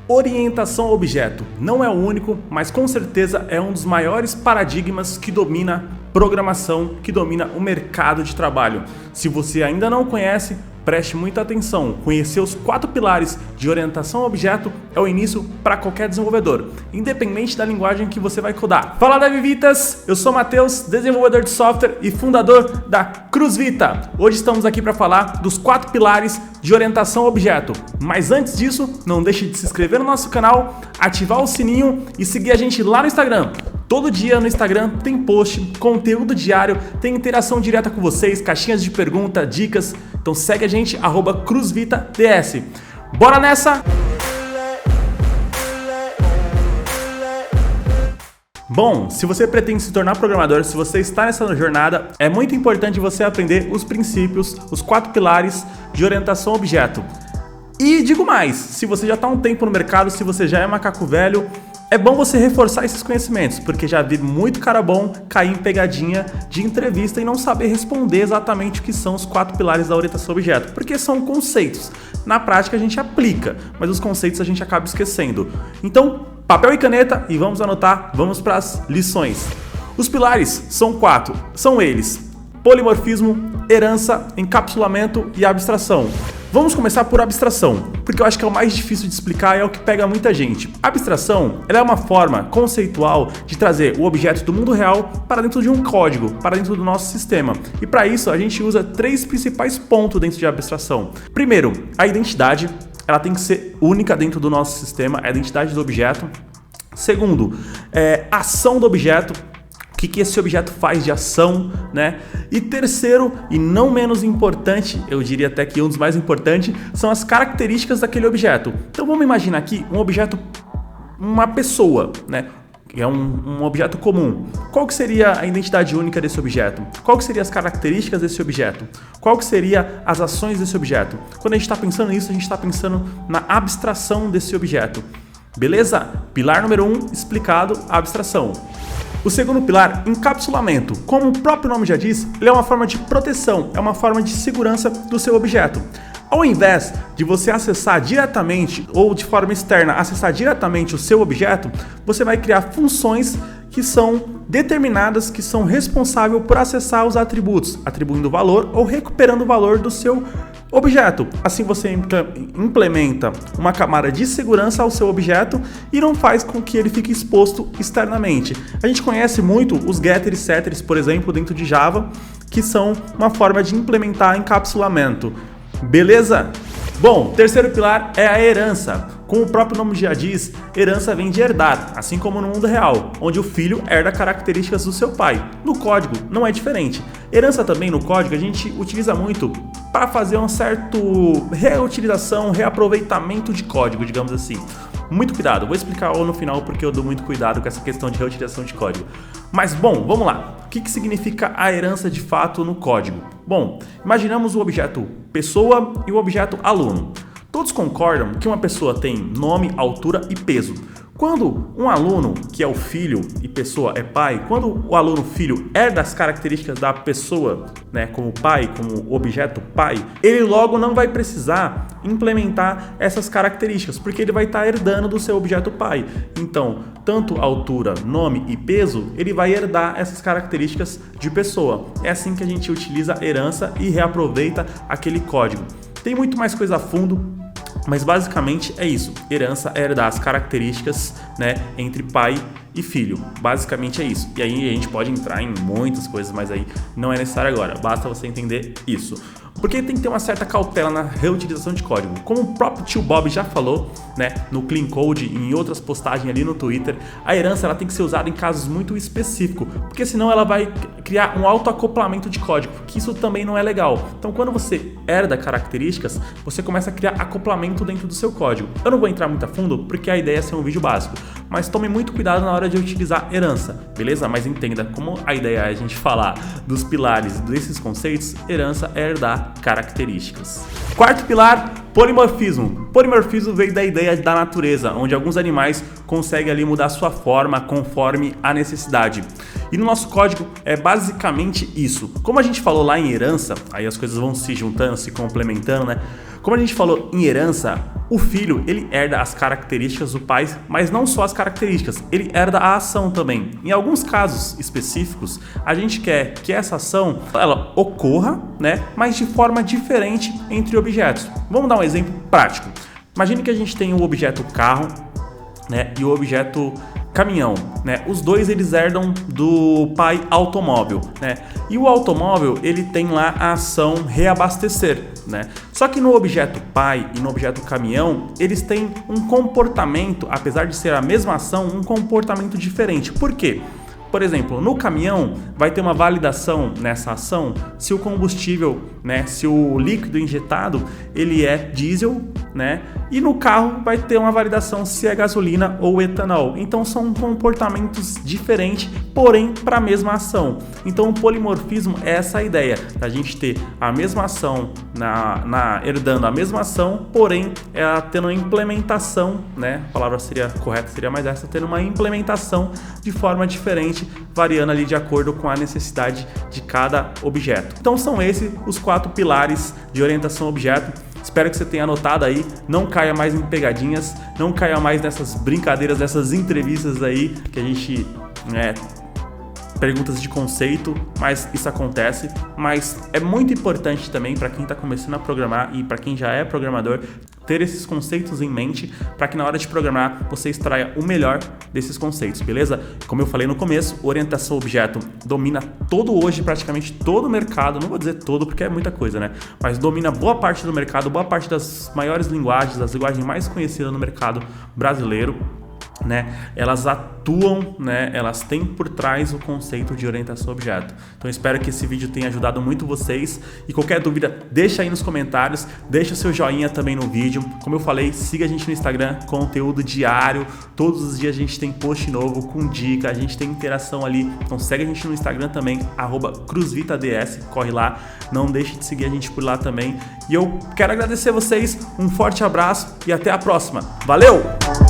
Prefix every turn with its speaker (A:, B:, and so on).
A: Orientação a objeto não é o único, mas com certeza é um dos maiores paradigmas que domina programação, que domina o mercado de trabalho. Se você ainda não conhece, preste muita atenção. Conhecer os 4 pilares de orientação a objeto é o início para qualquer desenvolvedor, independente da linguagem que você vai codar. Fala Devivitas, eu sou Matheus, desenvolvedor de software e fundador da CruzVita. Hoje estamos aqui para falar dos 4 pilares de orientação a objeto. Mas antes disso, não deixe de se inscrever no nosso canal, ativar o sininho e seguir a gente lá no Instagram. Todo dia no Instagram tem post, conteúdo diário, tem interação direta com vocês, caixinhas de pergunta, dicas. Então segue a gente, @CruzVitaDS. Bora nessa! Bom, se você pretende se tornar programador, se você está nessa jornada, é muito importante você aprender os princípios, os 4 pilares de orientação a objeto. E digo mais, se você já está há um tempo no mercado, se você já é macaco velho, é bom você reforçar esses conhecimentos, porque já vi muito cara bom cair em pegadinha de entrevista e não saber responder exatamente o que são os 4 pilares da orientação a objeto, porque são conceitos. Na prática a gente aplica, mas os conceitos a gente acaba esquecendo. Então, papel e caneta e vamos anotar, vamos para as lições. Os pilares são 4, são eles: polimorfismo, herança, encapsulamento e abstração. Vamos começar por abstração, porque eu acho que é o mais difícil de explicar e é o que pega muita gente. A abstração, ela é uma forma conceitual de trazer o objeto do mundo real para dentro de um código, para dentro do nosso sistema. E para isso a gente usa 3 principais pontos dentro de abstração. Primeiro, a identidade, ela tem que ser única dentro do nosso sistema, a identidade do objeto. Segundo, a ação do objeto. O que esse objeto faz de ação, né? E terceiro, e não menos importante, eu diria até que um dos mais importantes, são as características daquele objeto. Então vamos imaginar aqui um objeto, uma pessoa, né? Que é um objeto comum. Qual que seria a identidade única desse objeto? Qual que seriam as características desse objeto? Qual que seriam as ações desse objeto? Quando a gente está pensando nisso, a gente está pensando na abstração desse objeto. Beleza? Pilar número 1, explicado, a abstração. O segundo pilar, encapsulamento. Como o próprio nome já diz, ele é uma forma de proteção, é uma forma de segurança do seu objeto. Ao invés de você acessar diretamente ou de forma externa, acessar diretamente o seu objeto, você vai criar funções que são determinadas, que são responsáveis por acessar os atributos, atribuindo valor ou recuperando o valor do seu objeto. Assim você implementa uma camada de segurança ao seu objeto e não faz com que ele fique exposto externamente. A gente conhece muito os getters e setters, por exemplo, dentro de Java, que são uma forma de implementar encapsulamento. Beleza? Bom, terceiro pilar é a herança. Como o próprio nome já diz, herança vem de herdar, assim como no mundo real, onde o filho herda características do seu pai. No código não é diferente. Herança também no código a gente utiliza muito para fazer um certo reutilização, reaproveitamento de código, digamos assim. Muito cuidado, vou explicar no final porque eu dou muito cuidado com essa questão de reutilização de código. Mas bom, vamos lá. O que significa a herança de fato no código? Bom, imaginamos o objeto pessoa e o objeto aluno. Todos concordam que uma pessoa tem nome, altura e peso. Quando um aluno, que é o filho e pessoa é pai, quando o aluno filho herda as características da pessoa, né, como pai, como objeto pai, ele logo não vai precisar implementar essas características, porque ele vai estar herdando do seu objeto pai. Então, tanto altura, nome e peso, ele vai herdar essas características de pessoa. É assim que a gente utiliza herança e reaproveita aquele código. Tem muito mais coisa a fundo, mas basicamente é isso. Herança é herdar as características, né, entre pai e filho. Basicamente é isso. E aí a gente pode entrar em muitas coisas, mas aí não é necessário agora. Basta você entender isso. Porque tem que ter uma certa cautela na reutilização de código. Como o próprio tio Bob já falou, né, no Clean Code e em outras postagens ali no Twitter, a herança ela tem que ser usada em casos muito específicos, porque senão ela vai criar um autoacoplamento de código, que isso também não é legal. Então quando você herda características, você começa a criar acoplamento dentro do seu código. Eu não vou entrar muito a fundo, porque a ideia é ser um vídeo básico, mas tome muito cuidado na hora de utilizar herança, beleza? Mas entenda, como a ideia é a gente falar dos pilares desses conceitos, herança é herdar características. Quarto pilar, polimorfismo. Polimorfismo veio da ideia da natureza, onde alguns animais conseguem ali mudar sua forma conforme a necessidade. E no nosso código é basicamente isso. Como a gente falou lá em herança, aí as coisas vão se juntando, se complementando, né? Como a gente falou em herança, o filho, ele herda as características do pai, mas não só as características, ele herda a ação também. Em alguns casos específicos, a gente quer que essa ação ela ocorra, né, mas de forma diferente entre objetos. Vamos dar um exemplo prático. Imagine que a gente tem o objeto carro, né, e o objeto caminhão, né? Os dois eles herdam do pai automóvel, né? E o automóvel ele tem lá a ação reabastecer, né? Só que no objeto pai e no objeto caminhão eles têm um comportamento, apesar de ser a mesma ação, um comportamento diferente. Por quê? Por exemplo, no caminhão vai ter uma validação nessa ação se o combustível, né, se o líquido injetado ele é diesel, né, e no carro vai ter uma validação se é gasolina ou etanol. Então são comportamentos diferentes, porém para a mesma ação. Então o polimorfismo é essa ideia da gente ter a mesma ação herdando a mesma ação, porém tendo uma implementação, né, a palavra correta seria mais essa, tendo uma implementação de forma diferente, variando ali de acordo com a necessidade de cada objeto. Então são esses os 4 pilares de orientação a objeto. Espero que você tenha anotado aí, não caia mais em pegadinhas, não caia mais nessas brincadeiras, nessas entrevistas aí que a gente perguntas de conceito, mas isso acontece. Mas é muito importante também para quem está começando a programar e para quem já é programador ter esses conceitos em mente para que na hora de programar você extraia o melhor desses conceitos, beleza? Como eu falei no começo, orientação a objeto domina hoje praticamente todo o mercado, não vou dizer todo porque é muita coisa, né? Mas domina boa parte do mercado, boa parte das maiores linguagens, das linguagens mais conhecidas no mercado brasileiro, né? Elas atuam, né? Elas têm por trás o conceito de orientação a objeto. Então espero que esse vídeo tenha ajudado muito vocês e qualquer dúvida deixa aí nos comentários, deixa o seu joinha também no vídeo. Como eu falei, siga a gente no Instagram, conteúdo diário, todos os dias a gente tem post novo com dica, a gente tem interação ali, então segue a gente no Instagram também, @cruzvitads, corre lá, não deixe de seguir a gente por lá também. E eu quero agradecer vocês, um forte abraço e até a próxima. Valeu!